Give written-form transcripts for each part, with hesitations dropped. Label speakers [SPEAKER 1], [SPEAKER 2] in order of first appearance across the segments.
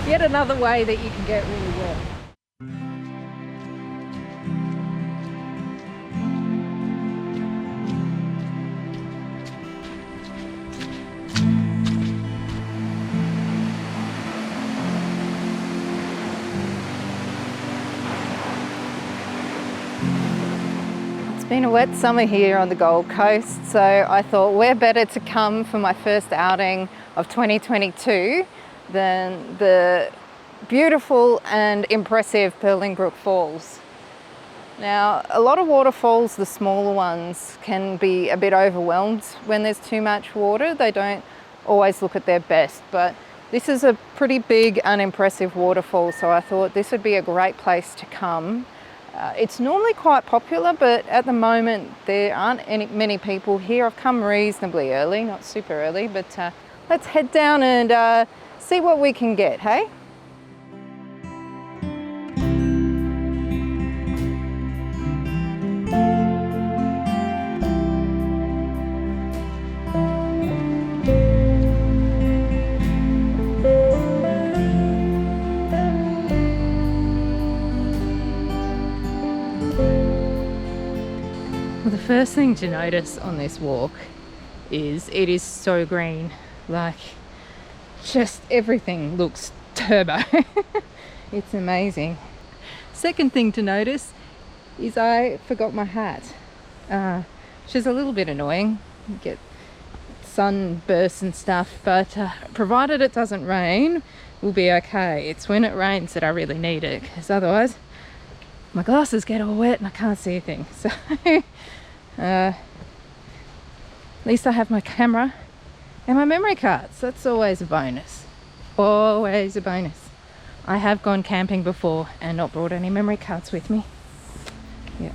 [SPEAKER 1] Yet another way that you can get really wet. It's been a wet summer here on the Gold Coast, so I thought where better to come for my first outing of 2022 than the beautiful and impressive Purlingbrook Falls. Now, a lot of waterfalls, the smaller ones, can be a bit overwhelmed when there's too much water. They don't always look at their best, but this is a pretty big and impressive waterfall, so I thought this would be a great place to come. It's normally quite popular, but at the moment there aren't many people here. I've come reasonably early, not super early, but let's head down and see what we can get, hey? Well, the first thing to notice on this walk is it is so green. Like, just everything looks turbo. It's amazing. Second thing to notice is I forgot my hat, which is a little bit annoying. You get sunbursts and stuff, but provided it doesn't rain, we'll be okay. It's when it rains that I really need it, because otherwise my glasses get all wet and I can't see a thing. So at least I have my camera and my memory cards. That's always a bonus. Always a bonus. I have gone camping before and not brought any memory cards with me. Yeah.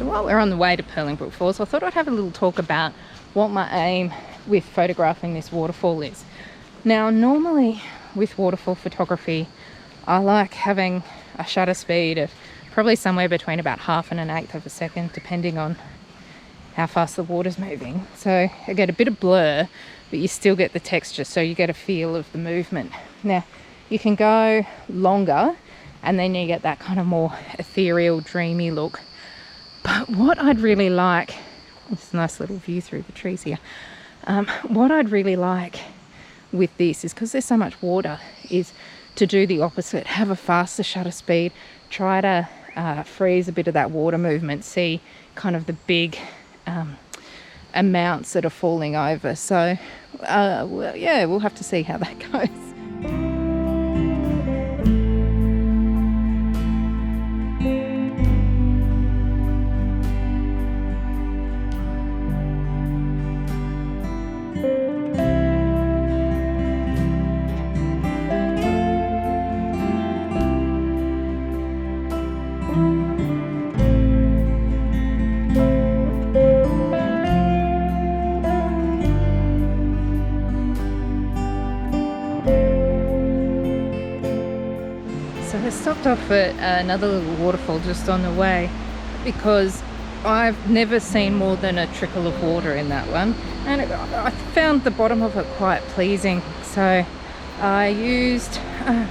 [SPEAKER 1] While we're on the way to Purlingbrook Falls, I thought I'd have a little talk about what my aim with photographing this waterfall is. Now, normally with waterfall photography, I like having a shutter speed of probably somewhere between about 1/2 and 1/8 of a second, depending on how fast the water's moving. So I get a bit of blur, but you still get the texture, so you get a feel of the movement. Now, you can go longer, and then you get that kind of more ethereal, dreamy look. But what I'd really like, this nice little view through the trees here, what I'd really like with this is, because there's so much water, is to do the opposite. Have a faster shutter speed, try to freeze a bit of that water movement, see kind of the big amounts that are falling over. So, well, yeah, we'll have to see how that goes. I stopped off at another little waterfall just on the way because I've never seen more than a trickle of water in that one, and I found the bottom of it quite pleasing. So I used, I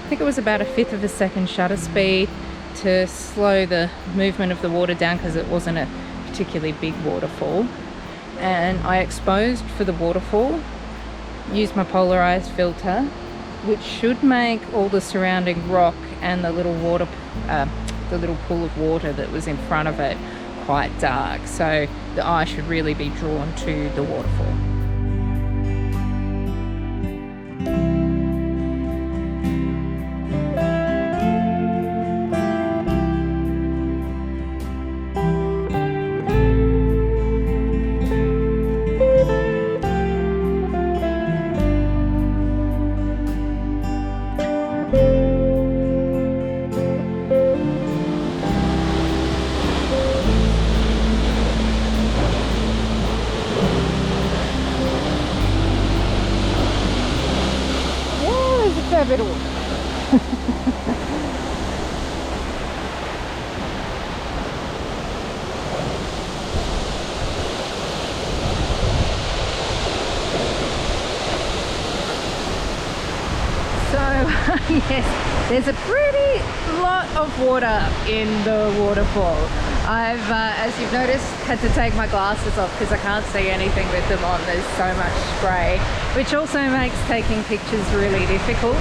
[SPEAKER 1] think it was about 1/5 of a second shutter speed to slow the movement of the water down, because it wasn't a particularly big waterfall. And I exposed for the waterfall, used my polarized filter, which should make all the surrounding rock and the little water, the little pool of water that was in front of it quite dark. So the eye should really be drawn to the waterfall. bit of water. Yes, there's a pretty lot of water in the waterfall. I've, as you've noticed, had to take my glasses off because I can't see anything with them on. There's so much spray, which also makes taking pictures really difficult.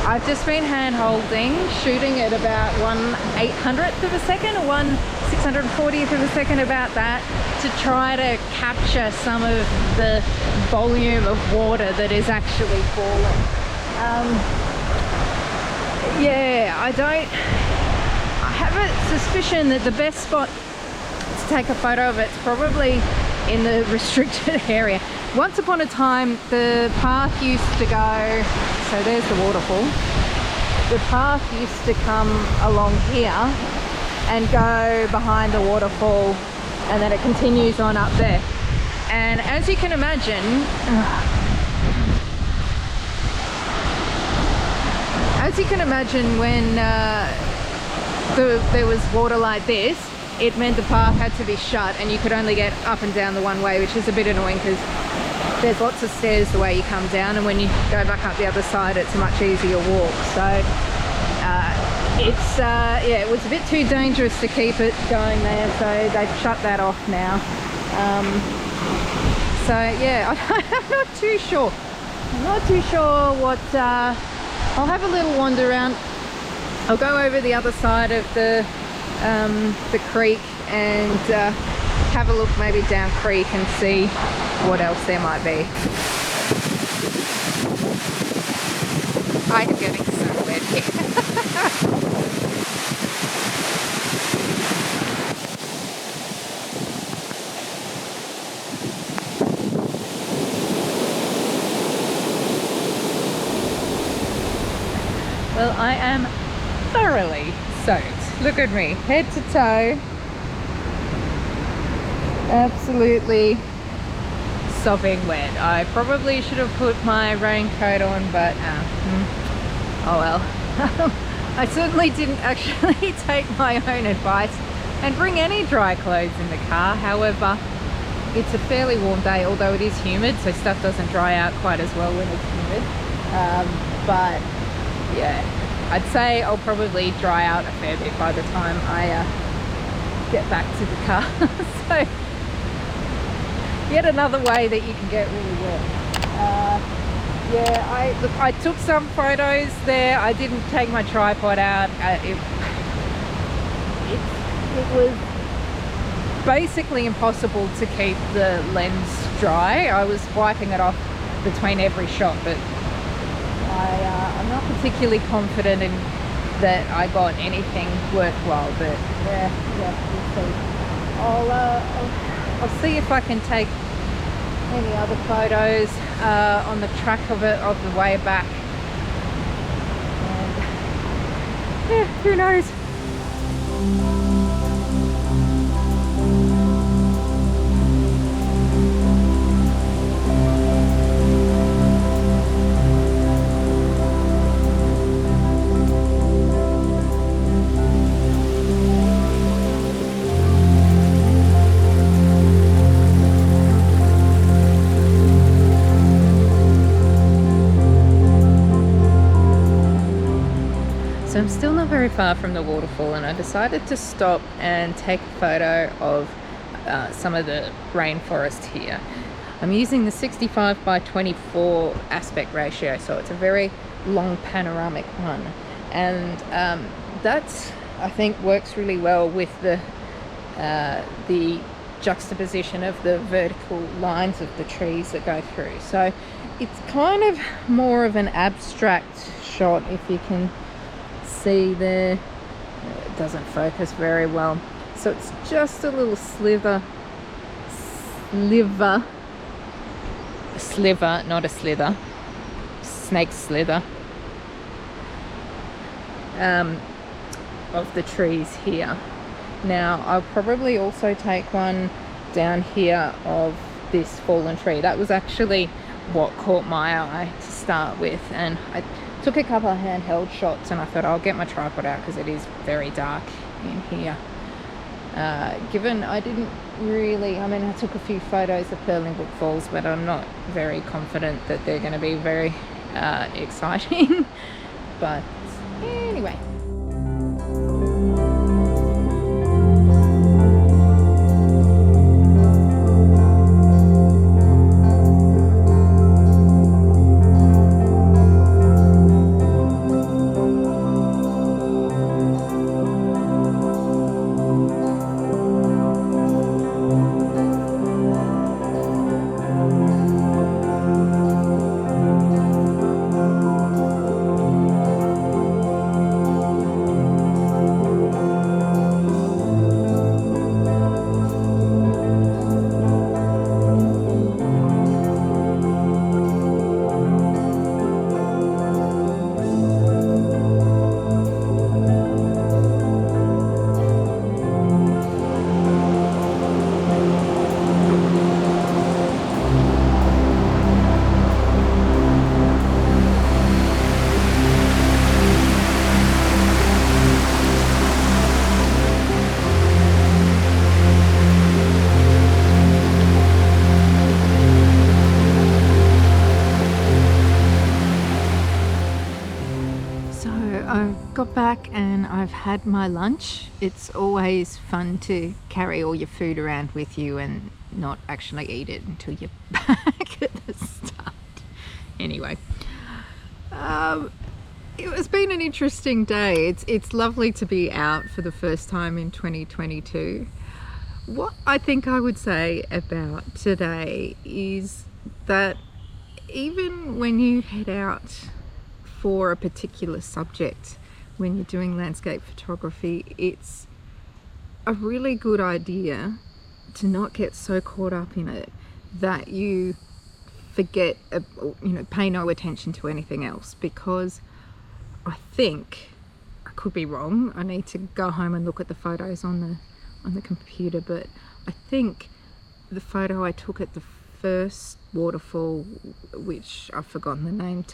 [SPEAKER 1] I've just been hand holding, shooting at about 1/800th of a second, or 1/640th of a second, about that, to try to capture some of the volume of water that is actually falling. Yeah, I have a suspicion that the best spot to take a photo of it's probably in the restricted area. Once upon a time, the path used to go, so there's the waterfall. The path used to come along here and go behind the waterfall, and then it continues on up there. And as you can imagine, when there was water like this, it meant the path had to be shut and you could only get up and down the one way, which is a bit annoying because there's lots of stairs the way you come down, and when you go back up the other side it's a much easier walk. So yeah, it was a bit too dangerous to keep it going there, so they've shut that off now. So yeah, I'm not too sure. What I'll have a little wander around. I'll go over the other side of the creek and have a look maybe down creek and see what else there might be. I'm getting so wet here. Well, I am thoroughly soaked. Look at me, head to toe. Absolutely sopping wet. I probably should have put my raincoat on, but oh well. I certainly didn't actually take my own advice and bring any dry clothes in the car. However, it's a fairly warm day, although it is humid, so stuff doesn't dry out quite as well when it's humid. But yeah, I'd say I'll probably dry out a fair bit by the time I get back to the car. So yet another way that you can get really wet. Yeah, look, I took some photos there. I didn't take my tripod out. It was basically impossible to keep the lens dry. I was wiping it off between every shot, but I'm not particularly confident in that I got anything worthwhile, but yeah, we'll see. I'll see if I can take any other photos on the track of the way back, and yeah, who knows. So I'm still not very far from the waterfall, and I decided to stop and take a photo of some of the rainforest here. I'm using the 65:24 aspect ratio, so it's a very long panoramic one, and that I think works really well with the juxtaposition of the vertical lines of the trees that go through. So it's kind of more of an abstract shot, if you can see there. It doesn't focus very well, so it's just a little sliver, not a slither, snake slither, of the trees here. Now I'll probably also take one down here of this fallen tree. That was actually what caught my eye to start with, and I Took a couple of handheld shots, and I thought I'll get my tripod out because it is very dark in here. Given I didn't really, I mean, I took a few photos of Purlingbrook Falls, but I'm not very confident that they're going to be very exciting. But anyway. Got back and I've had my lunch. It's always fun to carry all your food around with you and not actually eat it until you're back at the start. Anyway, it's been an interesting day. It's lovely to be out for the first time in 2022. What I think I would say about today is that even when you head out for a particular subject, when you're doing landscape photography, it's a really good idea to not get so caught up in it that you forget, pay no attention to anything else. Because I think, I could be wrong, I need to go home and look at the photos on the computer, but I think the photo I took at the first waterfall, which I've forgotten the name,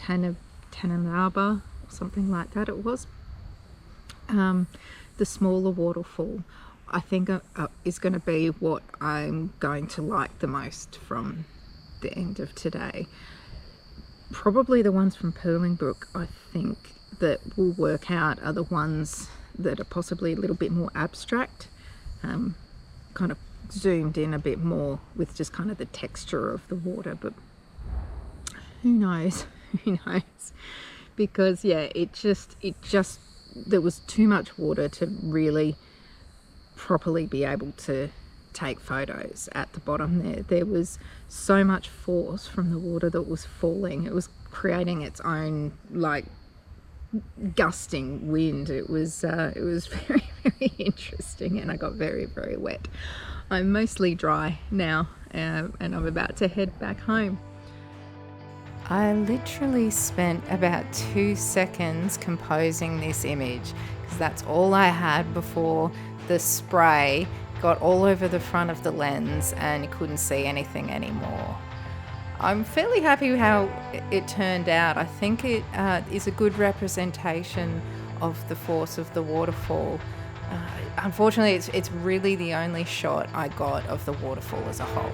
[SPEAKER 1] Alba or something like that it was, the smaller waterfall, I think is going to be what I'm going to like the most from the end of today. Probably the ones from Purlingbrook, I think, that will work out are the ones that are possibly a little bit more abstract, kind of zoomed in a bit more with just kind of the texture of the water. But who knows? Who knows? Because yeah, it just there was too much water to really properly be able to take photos at the bottom there. There was so much force from the water that was falling. It was creating its own like gusting wind. It was very, very interesting, and I got very, very wet. I'm mostly dry now, and I'm about to head back home. I literally spent about 2 seconds composing this image, because that's all I had before the spray got all over the front of the lens and you couldn't see anything anymore. I'm fairly happy how it turned out. I think it is a good representation of the force of the waterfall. Unfortunately, it's really the only shot I got of the waterfall as a whole.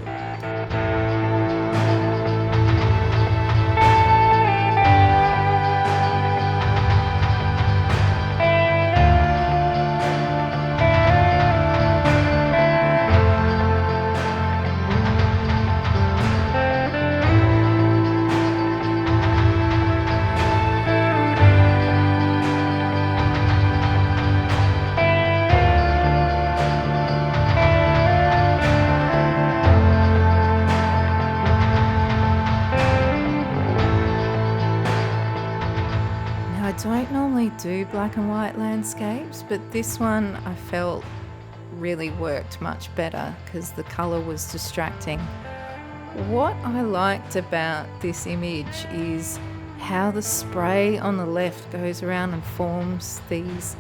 [SPEAKER 1] I don't normally do black and white landscapes, but this one I felt really worked much better because the colour was distracting. What I liked about this image is how the spray on the left goes around and forms these,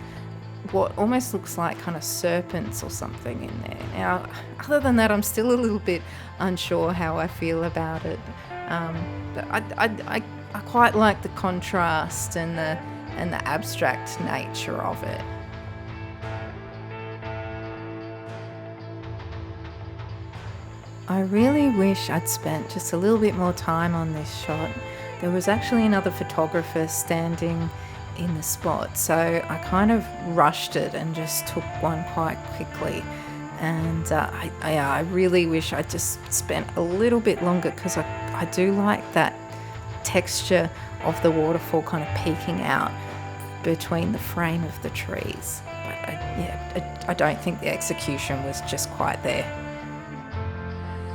[SPEAKER 1] what almost looks like kind of serpents or something in there. Now, other than that, I'm still a little bit unsure how I feel about it. But I quite like the contrast and the abstract nature of it. I really wish I'd spent just a little bit more time on this shot. There was actually another photographer standing in the spot, so I kind of rushed it and just took one quite quickly. And I really wish I just spent a little bit longer, because I do like that texture of the waterfall kind of peeking out between the frame of the trees. But I don't think the execution was just quite there.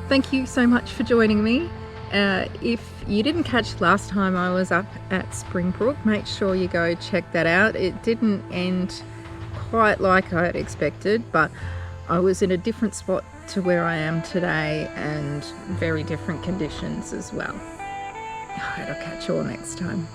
[SPEAKER 1] Thank you so much for joining me. If you didn't catch last time I was up at Springbrook, make sure you go check that out. It didn't end quite like I had expected, but I was in a different spot to where I am today, and very different conditions as well. Alright, I'll catch you all next time.